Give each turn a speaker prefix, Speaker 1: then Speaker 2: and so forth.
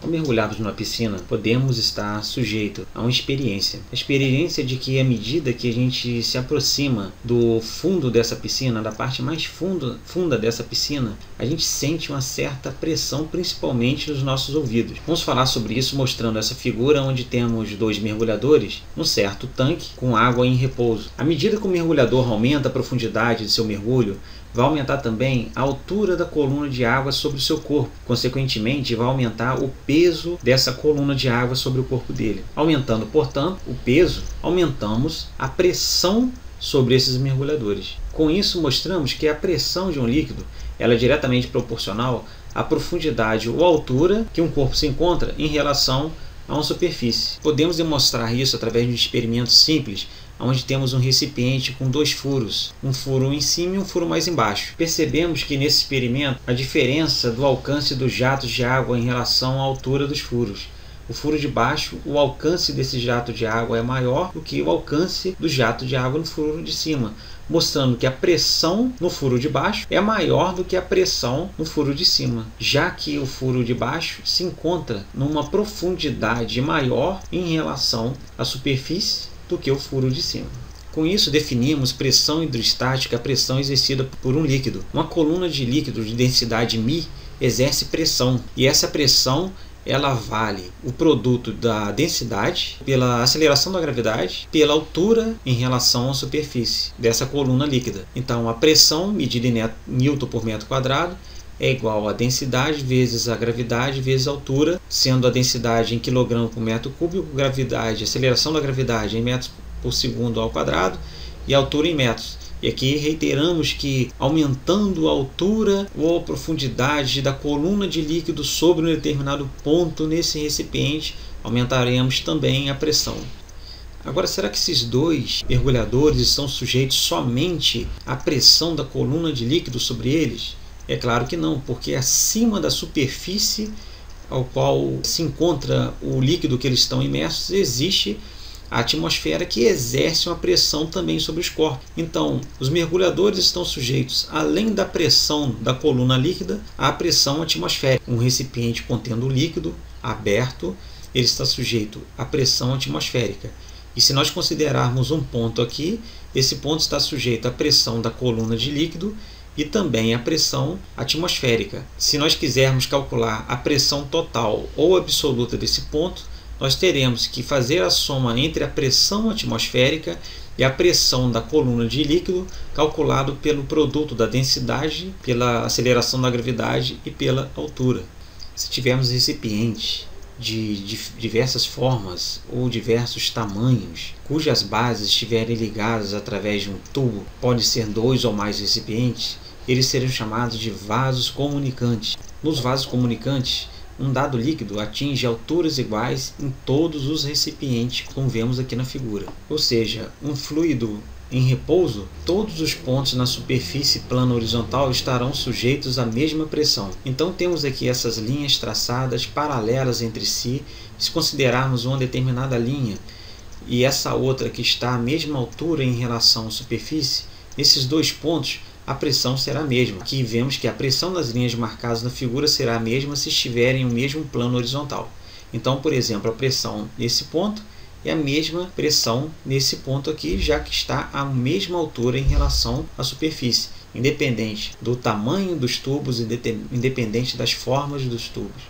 Speaker 1: Ao mergulharmos numa piscina, podemos estar sujeitos a uma experiência. A experiência de que, à medida que a gente se aproxima do fundo dessa piscina, da parte mais funda dessa piscina, a gente sente uma certa pressão, principalmente nos nossos ouvidos. Vamos falar sobre isso mostrando essa figura onde temos dois mergulhadores num certo tanque com água em repouso. À medida que o mergulhador aumenta a profundidade de seu mergulho, vai aumentar também a altura da coluna de água sobre o seu corpo. Consequentemente, vai aumentar o peso dessa coluna de água sobre o corpo dele. Aumentando, portanto, o peso, aumentamos a pressão sobre esses mergulhadores. Com isso, mostramos que a pressão de um líquido ela é diretamente proporcional à profundidade ou altura que um corpo se encontra em relação a uma superfície. Podemos demonstrar isso através de um experimento simples, onde temos um recipiente com dois furos, um furo em cima e um furo mais embaixo. Percebemos que nesse experimento a diferença do alcance dos jatos de água em relação à altura dos furos. O furo de baixo, o alcance desse jato de água é maior do que o alcance do jato de água no furo de cima, mostrando que a pressão no furo de baixo é maior do que a pressão no furo de cima, já que o furo de baixo se encontra numa profundidade maior em relação à superfície do que o furo de cima. Com isso, definimos pressão hidrostática, a pressão exercida por um líquido. Uma coluna de líquido de densidade μ exerce pressão, e essa pressão ela vale o produto da densidade pela aceleração da gravidade, pela altura em relação à superfície dessa coluna líquida. Então, a pressão medida em Newton por metro quadrado é igual a densidade vezes a gravidade vezes a altura, sendo a densidade em quilograma por metro cúbico, gravidade, aceleração da gravidade em metros por segundo ao quadrado e a altura em metros. E aqui reiteramos que aumentando a altura ou a profundidade da coluna de líquido sobre um determinado ponto nesse recipiente, aumentaremos também a pressão. Agora, será que esses dois mergulhadores estão sujeitos somente à pressão da coluna de líquido sobre eles? É claro que não, porque acima da superfície ao qual se encontra o líquido que eles estão imersos, existe a atmosfera que exerce uma pressão também sobre os corpos. Então, os mergulhadores estão sujeitos, além da pressão da coluna líquida, à pressão atmosférica. Um recipiente contendo líquido aberto, ele está sujeito à pressão atmosférica. E se nós considerarmos um ponto aqui, esse ponto está sujeito à pressão da coluna de líquido e também à pressão atmosférica. Se nós quisermos calcular a pressão total ou absoluta desse ponto, nós teremos que fazer a soma entre a pressão atmosférica e a pressão da coluna de líquido, calculado pelo produto da densidade, pela aceleração da gravidade e pela altura. Se tivermos recipientes de diversas formas ou diversos tamanhos, cujas bases estiverem ligadas através de um tubo, pode ser 2 ou mais recipientes, eles serão chamados de vasos comunicantes. Nos vasos comunicantes, um dado líquido atinge alturas iguais em todos os recipientes, como vemos aqui na figura. Ou seja, um fluido em repouso, todos os pontos na superfície plana horizontal estarão sujeitos à mesma pressão. Então temos aqui essas linhas traçadas paralelas entre si. Se considerarmos uma determinada linha e essa outra que está à mesma altura em relação à superfície, esses dois pontos a pressão será a mesma. Aqui vemos que a pressão das linhas marcadas na figura será a mesma se estiverem no mesmo plano horizontal. Então, por exemplo, a pressão nesse ponto é a mesma pressão nesse ponto aqui, já que está à mesma altura em relação à superfície, independente do tamanho dos tubos, independente das formas dos tubos.